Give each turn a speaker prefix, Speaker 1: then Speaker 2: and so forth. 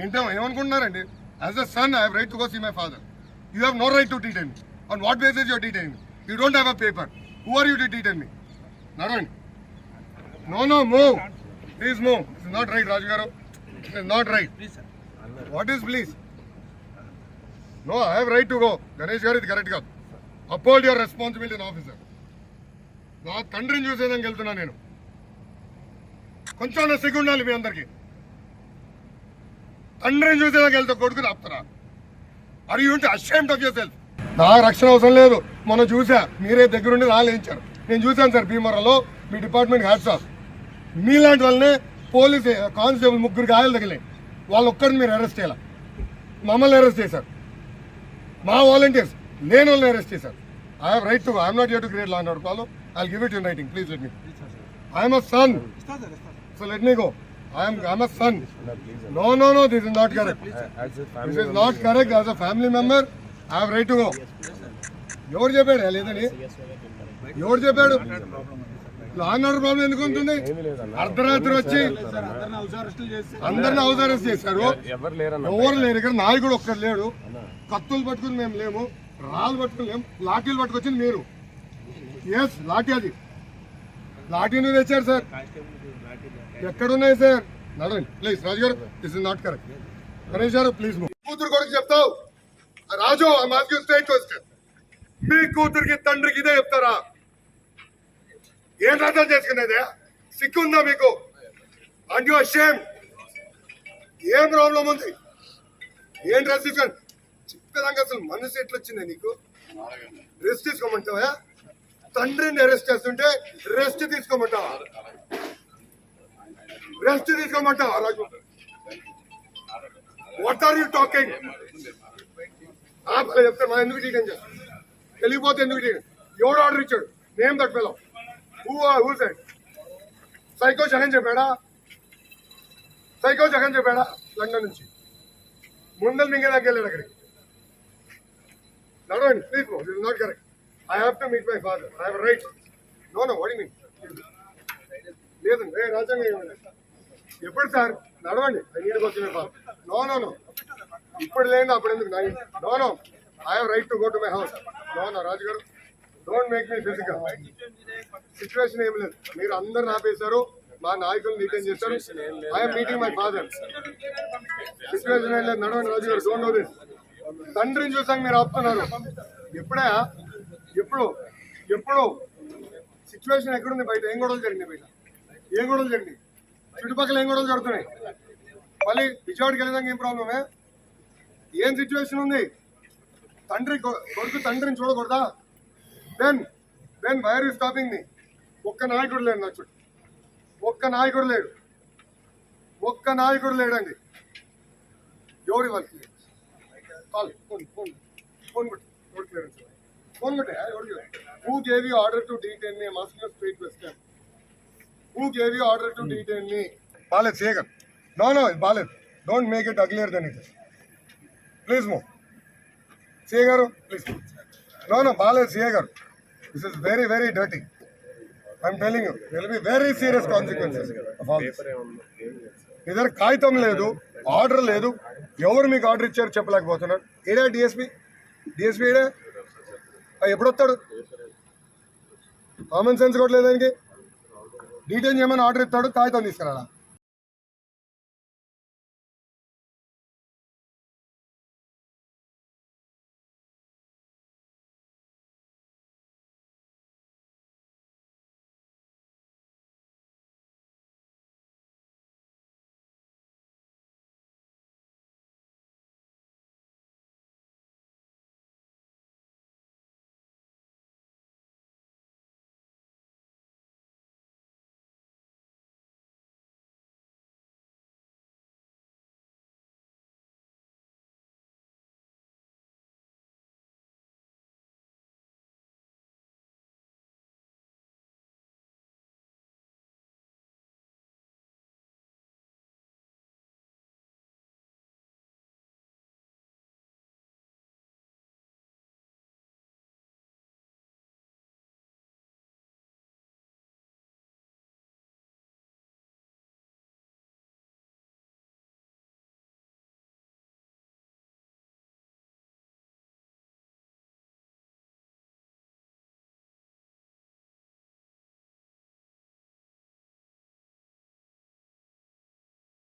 Speaker 1: ఏంటో ఏమనుకుంటున్నారండి? As a son I have right to go see my father. You have no right to detain me. On what basis you are detain me? You don't have a paper. Who are you to detain me? నడవండి. No, move. Please move. This is not right, Raju garu. This is not right. Please, sir. What is please? No, I have right to go. Ganesh garu, ఇది correct కాదు. Uphold your responsibility in officer. నా తండ్రిని చూసేదానికి వెళ్తున్నా నేను. కొంచెం సిగ్గు ఉండాలి మీ అందరికి. తండ్రిని చూసేదానికి వెళ్తే కొడుకుని ఆపుతారా? Are you ashamed of yourself? నా రక్షణ అవసరం లేదు. మనం చూసా, మీరే దగ్గరుండి రాలేయించారు. నేను చూశాను సార్ భీమవరంలో. మీ డిపార్ట్మెంట్ హ్యాట్స్ ఆఫ్. మీలాంటి వాళ్ళనే పోలీస్ కానిస్టేబుల్ 3 గాయాలు తగిలాయి. వాళ్ళు ఒక్కరిని మీరు అరెస్ట్ చేయాలి. మమ్మల్ని అరెస్ట్ చేశారు. మా వాలంటీర్స్ లేని వాళ్ళని అరెస్ట్ చేశారు. I have right to go. I'm not here to create law and order problem. I will give it in writing. Please let me. I'm a son. So let me go. I'm a son. No. This is not correct. This is not correct. As a family member, I have right to go. ఎవరు చెప్పాడు లేదని? ఎవరు చెప్పాడు? Law and order problem ఎందుకు ఉంటుంది? అర్ధరాత్రి వచ్చి అందరిని హౌస్ అరెస్ట్ చేశారు. ఎవరు లేరు ఇక్కడ. నాయకుడు ఒక్కరు లేడు. కత్తులు పట్టుకుని మేము లేము. రాళ్ళు పట్టుకుని లేము. లాఠీలు పట్టుకొచ్చింది మీరు. ఎస్, లాఠీ. అది లాఠీని తెచ్చారు సార్. ఎక్కడున్నాయి సార్? నడవండి ప్లీజ్. రాజు గారు, this is not correct. Ganesh గారు ప్లీజ్. కూతురు కొడుకు చెప్తావు రాజు? Straight question. మీ కూతురికి తండ్రికి ఇదే చెప్తారా? ఏం రాజా చేసుకునేదే? సిగ్గుందా మీకు? And you ashamed. ఏం ప్రాబ్లం ఉంది? ఏం డ్రెస్ తీసుకోండి చెప్పేదాకా అసలు మనసు ఎట్లా వచ్చిందా నీకు? రెస్ట్ తీసుకోమంటావా? తండ్రిని అరెస్ట్ చేస్తుంటే రెస్ట్ తీసుకోమంటావా? రెస్ట్ తీసుకోమంటావా Raju? What are you talking? చెప్తే మా ఎందుకు డీటెయిన్ చేస్తాను? వెళ్ళిపోతే ఎందుకు డీటెయిన్? ఎవడు ఆర్డర్ ఇచ్చాడు? Name that fellow. Who side? Psycho Jagan చెప్పాడా? లండన్ నుంచి ముందలు మింగేదాకా వెళ్ళాడు అక్కడికి. నడవండి please. This is not correct. I have to meet my father. I have right. Know what you mean? లేదండి రాజ్యాంగం ఎప్పుడు సార్? నడవండి. నీటికి వచ్చిన ఫాదర్. నో ఇప్పుడు లేదు. అప్పుడు ఎందుకు? No I have right to go to my house. No Raju garu, don't make me physical. Situation ఏం లేదు. మీరు అందరు ఆపేశారు. మా నాయకులు డిటైన్ చేశారు. I'm meeting my father. Situation ఏం లేదు. నడవండి Raju garu. Don't know this. తండ్రిని చూసాక మీరు ఆపుతున్నారు. ఎప్పుడా? ఎప్పుడు సిచ్యువేషన్ ఎక్కడుంది? బయట ఏం గొడవలు జరిగినాయి? చుట్టుపక్కల ఏం గొడవలు జరుగుతున్నాయి? మళ్ళీ విజయవాడకి వెళ్ళేదాకా ఏం ప్రాబ్లమే? ఏం సిచ్యువేషన్ ఉంది? కొడుకు తండ్రిని చూడకూడదా? Then why are you stopping me? ఒక్క నాయకుడు లేడు నా చుట్టూ. ఒక్క నాయకుడు లేడండి. ఎవరి వాళ్ళకి ఫోన్ కొట్టే who gave you order to detain me? Asking straight question. Who gave you order to detain me? Balet, Segar. No, it's Balet. Don't make it uglier than it is. Please move. Segar, please. No, Balet, Segar. This is very, very dirty. I'm telling you, there will be very serious consequences of all this. Either kaitam ledu, order ledu, ఎవరు మీకు order ఇచ్చారు చెప్పలేకపోతున్నారు. ఏడా DSP ఏడా? ఎప్పుడు వస్తాడు? Common sense కూడా లేదానికి. Detain చేయమని ఆర్డర్ ఇస్తాడు, కాగితం తీసుకురాడా?